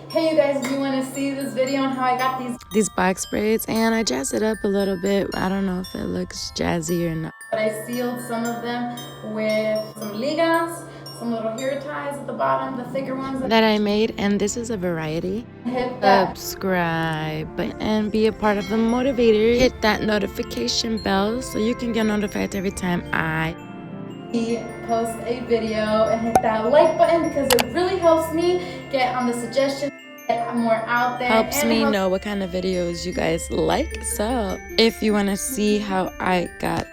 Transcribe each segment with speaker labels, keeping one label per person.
Speaker 1: Hey you guys, do you want to see this video on how I got these box braids? And I jazzed it up a little bit. I don't know if it looks jazzy or not. But I sealed some of them with some leggings, some little hair ties at the bottom, the thicker ones that I made. And this is a variety. Hit that subscribe and be a part of the motivator. Hit that notification bell so you can get notified every time I post a video, and hit that like button because it really helps me get on the suggestion, get more out there. Helps me know what kind of videos you guys like. So if you want to see how I got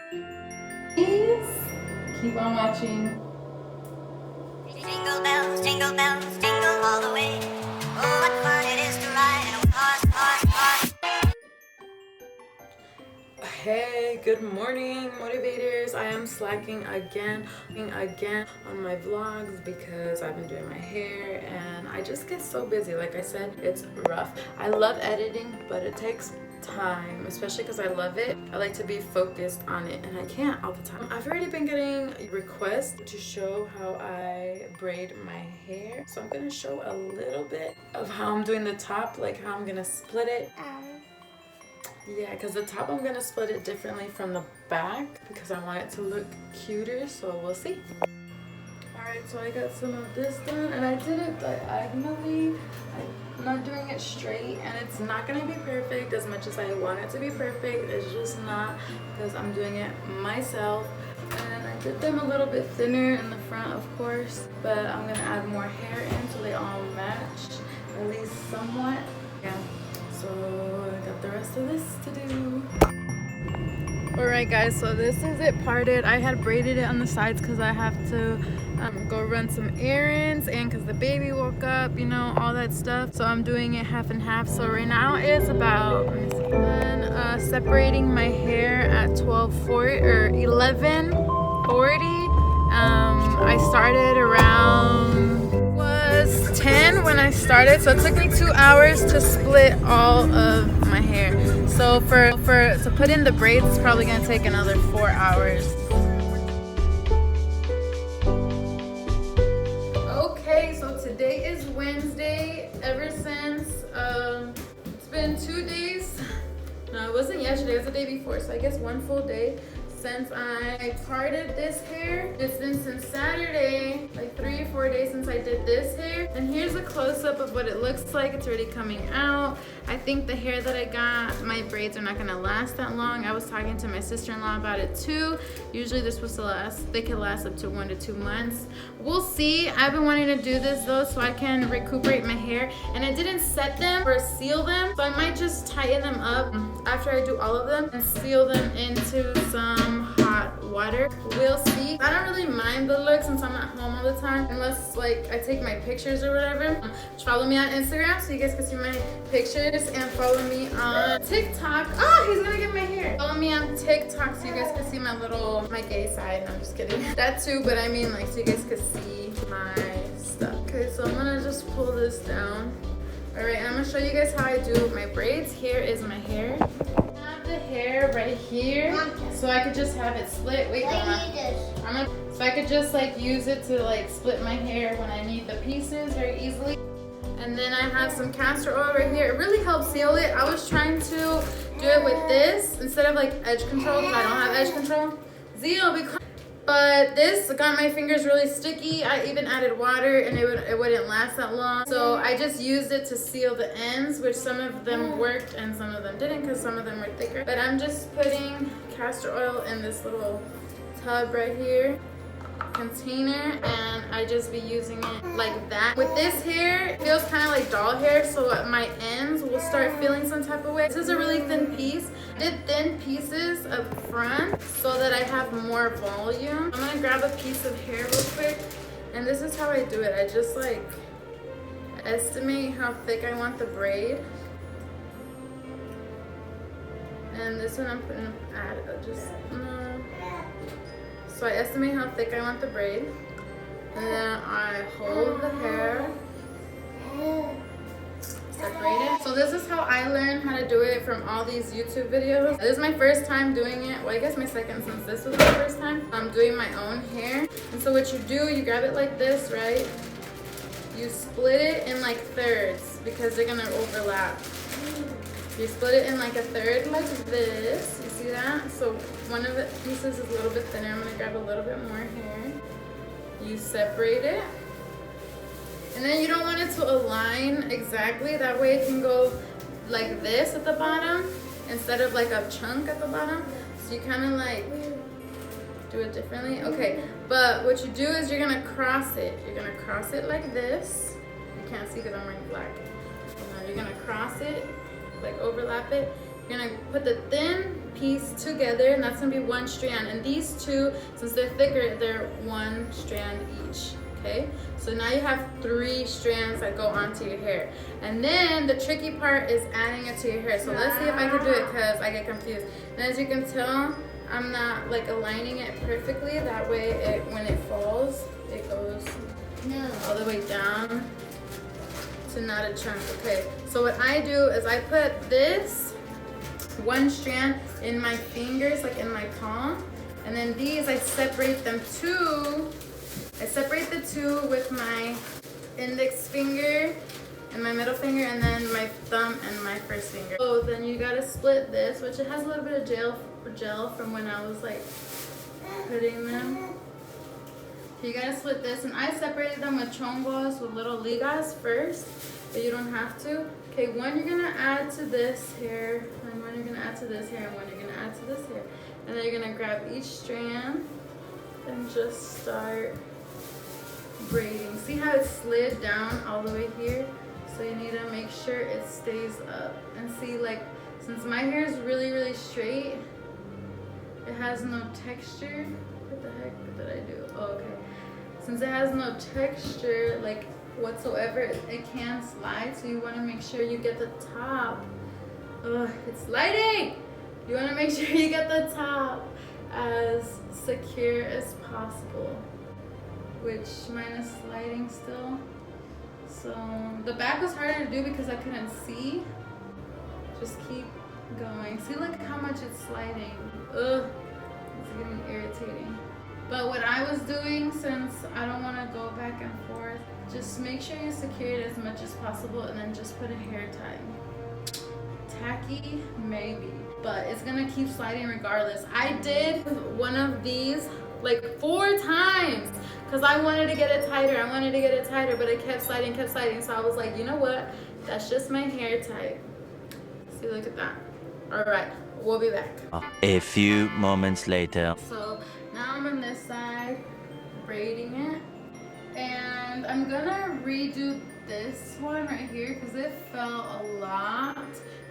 Speaker 1: these, keep on watching. Jingle bells, jingle all the way. Oh, what fun it is to ride in a horse. Hey, good morning, motivators. I am slacking again on my vlogs because I've been doing my hair and I just get so busy. Like I said, it's rough. I love editing, but it takes time, especially because I love it. I like to be focused on it and I can't all the time. I've already been getting requests to show how I braid my hair, so I'm gonna show a little bit of how I'm doing the top, like how I'm gonna split it. Yeah, because the top I'm gonna split it differently from the back because I want it to look cuter, so we'll see. Alright, so I got some of this done and I did it diagonally. I'm not doing it straight and it's not gonna be perfect as much as I want it to be perfect. It's just not, because I'm doing it myself. And I did them a little bit thinner in the front, of course, but I'm gonna add more hair in so they all match, at least somewhat. Yeah. So I got the rest of this to do. Alright guys, so this is it parted. I had braided it on the sides because I have to go run some errands and because the baby woke up, you know, all that stuff. So I'm doing it half and half. So right now it's about, let me see, separating my hair at 12:40 or 11:40. I started around 10 when I started, so it took me 2 hours to split all of my hair. So to put in the braids, it's probably gonna take another 4 hours. Okay, so today is Wednesday. Ever since it's been 2 days. No, it wasn't yesterday, it was the day before, so I guess 1 full day since I parted this hair. It's been since Saturday, like 3 or 4 days since I did this hair. And here's a close-up of what it looks like. It's already coming out. I think the hair that I got, my braids are not gonna last that long. I was talking to my sister-in-law about it too. Usually they're supposed to last, they can last up to 1 to 2 months. We'll see. I've been wanting to do this though so I can recuperate my hair. And I didn't set them or seal them, so I might just tighten them up after I do all of them and seal them into some hot water. We'll see. I don't really mind the look since I'm at home all the time, unless like I take my pictures or whatever. Follow me on Instagram so you guys can see my pictures, and follow me on TikTok. Oh, he's gonna get my hair. Follow me on TikTok so you guys can see my gay side. No, I'm just kidding. That too, but I mean like so you guys can see my stuff. Okay, so I'm gonna just pull this down. All right, I'm gonna show you guys how I do my braids. Here is my hair. The hair right here, so I could just have it split. Wait, so I could just like use it to like split my hair when I need the pieces very easily. And then I have some castor oil right here. It really helps seal it. I was trying to do it with this instead of like edge control because I don't have edge control. But this got my fingers really sticky. I even added water and it wouldn't last that long. So I just used it to seal the ends, which some of them worked and some of them didn't because some of them were thicker. But I'm just putting castor oil in this little tub right here, container, and I just be using it like that. With this hair, it feels kind of like doll hair, so my ends will start feeling some type of way. This is a really thin piece. I did thin pieces up front so that I have more volume. I'm gonna grab a piece of hair real quick, and this is how I do it. I just like estimate how thick I want the braid. And this one I'm putting so I estimate how thick I want the braid, and then I hold the hair, separate it. So this is how I learned how to do it from all these YouTube videos. This is my first time doing it. Well, I guess my second, since this was my first time. I'm doing my own hair. And so what you do, you grab it like this, right? you split it in like thirds because they're gonna overlap. You split it in like a third like this. You see that? So one of the pieces is a little bit thinner. I'm gonna grab a little bit more here. You separate it. And then you don't want it to align exactly. That way it can go like this at the bottom instead of like a chunk at the bottom. So you kind of like do it differently. Okay, but what you do is you're gonna cross it. You're gonna cross it like this. You can't see because I'm wearing black. You're gonna cross it, like overlap it. You're gonna put the thin piece together, and that's gonna be one strand. And these two, since they're thicker, they're one strand each. Okay, so now you have 3 strands that go onto your hair. And then the tricky part is adding it to your hair. So let's see if I can do it because I get confused. And as you can tell, I'm not like aligning it perfectly. That way when it falls, it goes all the way down to not a chunk. Okay, so what I do is I put this one strand in my fingers, like in my palm. And then these, I separate them two. I separate the two with my index finger and my middle finger, and then my thumb and my first finger. So then you gotta split this, which it has a little bit of gel from when I was like putting them. So you gotta split this, and I separated them with chongos, with little ligas first, but you don't have to. Okay, one you're gonna add to this hair, and one you're gonna add to this hair, and one you're gonna add to this hair. And then you're gonna grab each strand and just start braiding. See how it slid down all the way here? So you need to make sure it stays up. And see, like, since my hair is really straight, it has no texture. What the heck did I do? Oh, okay. Since it has no texture, like, whatsoever, it can slide. So you want to make sure you get the top. Oh, it's sliding! You want to make sure you get the top as secure as possible. Which mine is sliding still. So the back was harder to do because I couldn't see. Just keep going. See like how much it's sliding. Ugh, it's getting irritating. But what I was doing, since I don't want to go back and forth, just make sure you secure it as much as possible, and then just put a hair tie. Tacky, maybe, but it's gonna keep sliding regardless. I did one of these like 4 times because I wanted to get it tighter, but it kept sliding. So I was like, you know what? That's just my hair tie. See, look at that. All right, we'll be back.
Speaker 2: A few moments later.
Speaker 1: So now I'm on this side, braiding it. And I'm gonna redo this one right here because it fell a lot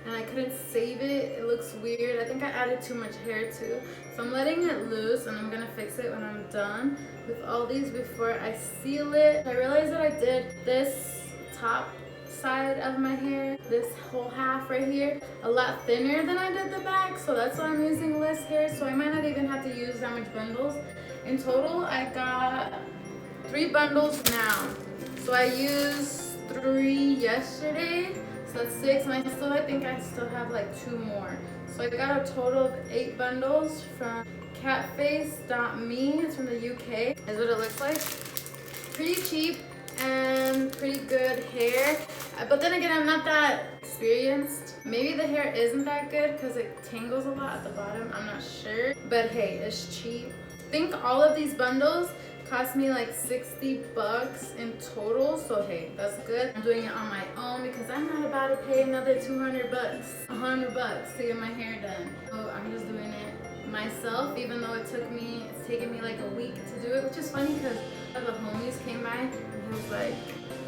Speaker 1: and I couldn't save it. It looks weird. I think I added too much hair too. So I'm letting it loose, and I'm gonna fix it when I'm done with all these before I seal it. I realized that I did this top side of my hair, this whole half right here, a lot thinner than I did the back. So that's why I'm using less hair. So I might not even have to use that much bundles. In total, I got 3 bundles now. So I used 3 yesterday, so that's 6, and I think I still have like 2 more. So I got a total of 8 bundles from catface.me. It's from the UK. Is what it looks like. Pretty cheap and pretty good hair. But then again, I'm not that experienced. Maybe the hair isn't that good because it tangles a lot at the bottom. I'm not sure. But hey, it's cheap. I think all of these bundles cost me like 60 bucks in total, so hey, that's good. I'm doing it on my own because I'm not about to pay another 200 bucks, 100 bucks to get my hair done. So I'm just doing it myself, even though it's taken me like a week to do it, which is funny because one of the homies came by and he was like,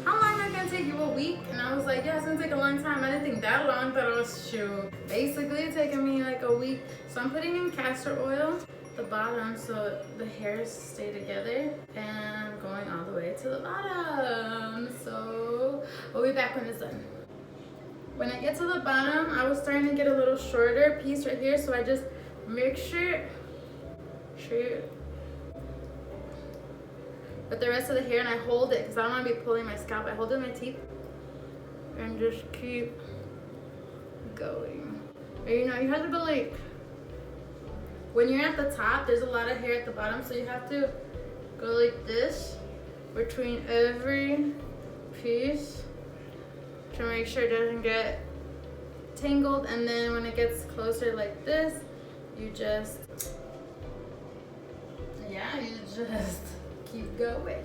Speaker 1: how long is it gonna take you, a week? And I was like, yeah, it's gonna take a long time. I didn't think that long, but it was shoot. Basically, it's taking me like a week. So I'm putting in castor oil the bottom so the hairs stay together, and going all the way to the bottom. So we'll be back when it's done. When I get to the bottom, I was starting to get a little shorter piece right here, so I just make sure with the rest of the hair, and I hold it because I don't want to be pulling my scalp. I hold it with my teeth and just keep going. And you know, you have to go like, when you're at the top, there's a lot of hair at the bottom, so you have to go like this between every piece to make sure it doesn't get tangled, and then when it gets closer like this, you just keep going.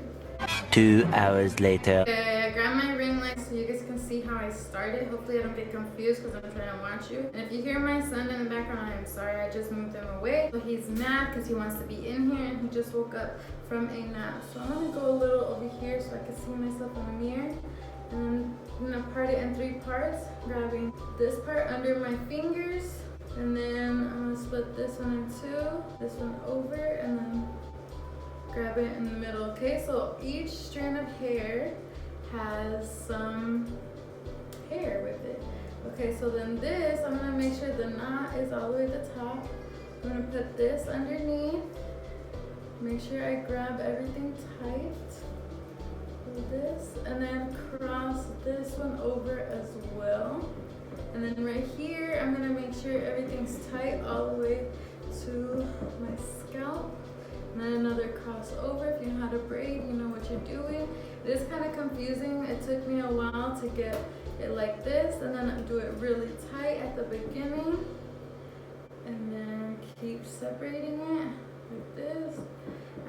Speaker 2: 2 hours later.
Speaker 1: Okay, I grabbed my ring light so you guys can see how I started. Hopefully I don't get confused because I'm trying to watch you. And if you hear my son in the background, I'm sorry, I just moved him away. So he's mad because he wants to be in here and he just woke up from a nap. So I'm gonna go a little over here so I can see myself in the mirror. And I'm gonna part it in 3 parts, grabbing this part under my fingers. And then I'm gonna split this one in 2, this one over, and then grab it in the middle. Okay, so each strand of hair has some hair with it. Okay, so then this, I'm gonna make sure the knot is all the way at the top. I'm gonna put this underneath. Make sure I grab everything tight. Do this, and then cross this one over as well. And then right here, I'm gonna make sure everything's tight all the way to my scalp. And then another crossover. If you know how to braid, you know what you're doing. It is kind of confusing. It took me a while to get it like this, and then do it really tight at the beginning. And then keep separating it like this.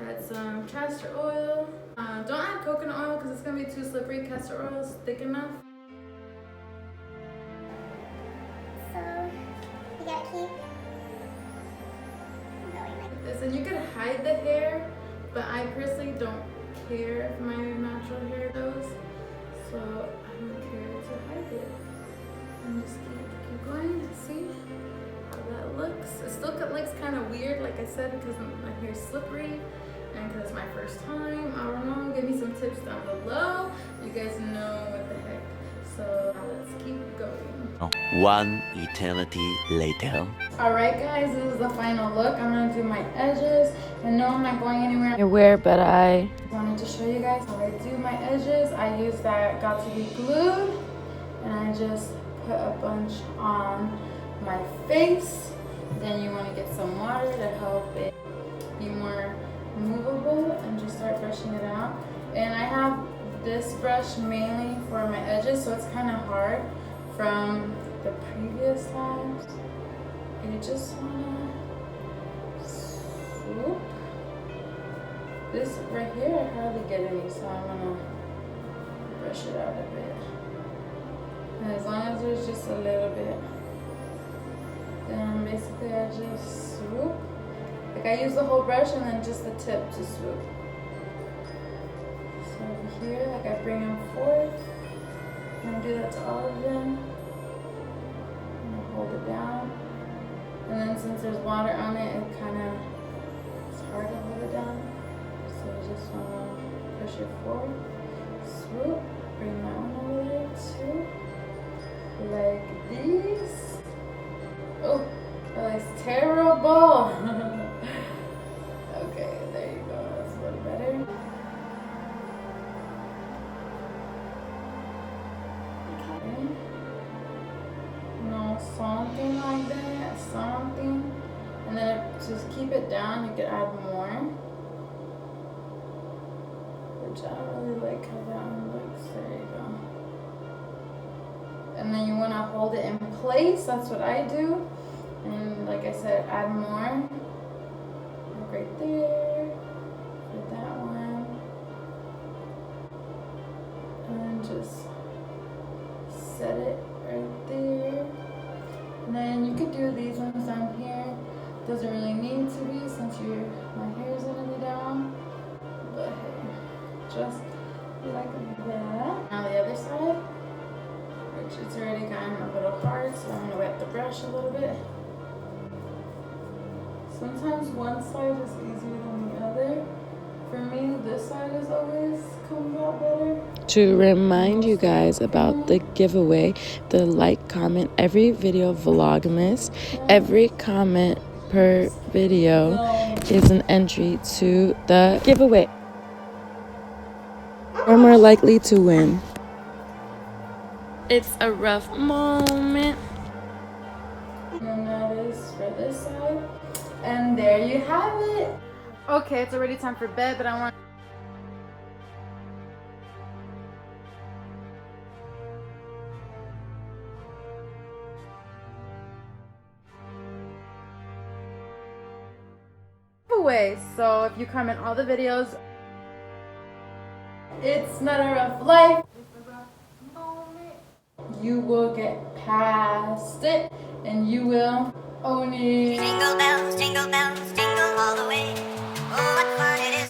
Speaker 1: Add some castor oil. Don't add coconut oil because it's going to be too slippery. Castor oil is thick enough.
Speaker 3: So, you gotta keep going like
Speaker 1: this. And you can hide the hair, but I personally don't care if my natural hair goes. So I don't care to hide it. And just keep going. See how that looks. It still looks kind of weird, like I said, because my hair's slippery. And because it's my first time, I don't know, give me some tips down below. You guys know what the heck. So let's keep going.
Speaker 2: 1 eternity later.
Speaker 1: Alright guys, this is the final look. I'm going to do my edges. And no, I'm not going anywhere, but I wanted to show you guys how I do my edges. I use that Got To Be Glued. And I just put a bunch on my face. Then you want to get some water to help it be more movable and just start brushing it out. And I have this brush mainly for my edges, so it's kind of hard from the previous times. You just wanna swoop. This right here, I hardly get any, so I'm gonna brush it out a bit. And as long as there's just a little bit, then basically I just swoop. Like I use the whole brush and then just the tip to swoop. So over here, like I bring them forward. And I do that to all of them. And I hold it down. And then since there's water on it, it's hard to hold it down. So you just want to push it forward. Swoop. Bring that one over there too. Like these. Oh, that's terrible. Okay, there you go. That's a little better. Okay. No, something like that. Something. And then just keep it down. You can add more. Which I don't really like how that one looks. There you go. And then you want to hold it in place. That's what I do. And like I said, add more. Right there, for that one, and just set it right there. And then you could do these ones down here. Doesn't really need to be since my hair is gonna be down, but hey, just like that. Now the other side, which it's already gotten a little hard, so I'm gonna wet the brush a little bit. Sometimes one side is easier than the other. For me, this side is always comes out better.
Speaker 4: To remind you guys about the giveaway, the like, comment, every video vlogmas, every comment per video is an entry to the giveaway. Or more likely to win. It's a rough moment.
Speaker 1: And then that is for this side. And there you have it. Okay, it's already time for bed, but I want giveaway. So if you comment all the videos, it's not a rough life. It's a rough moment. You will get past it and you will own it.
Speaker 3: Jingle bells, jingle all the way.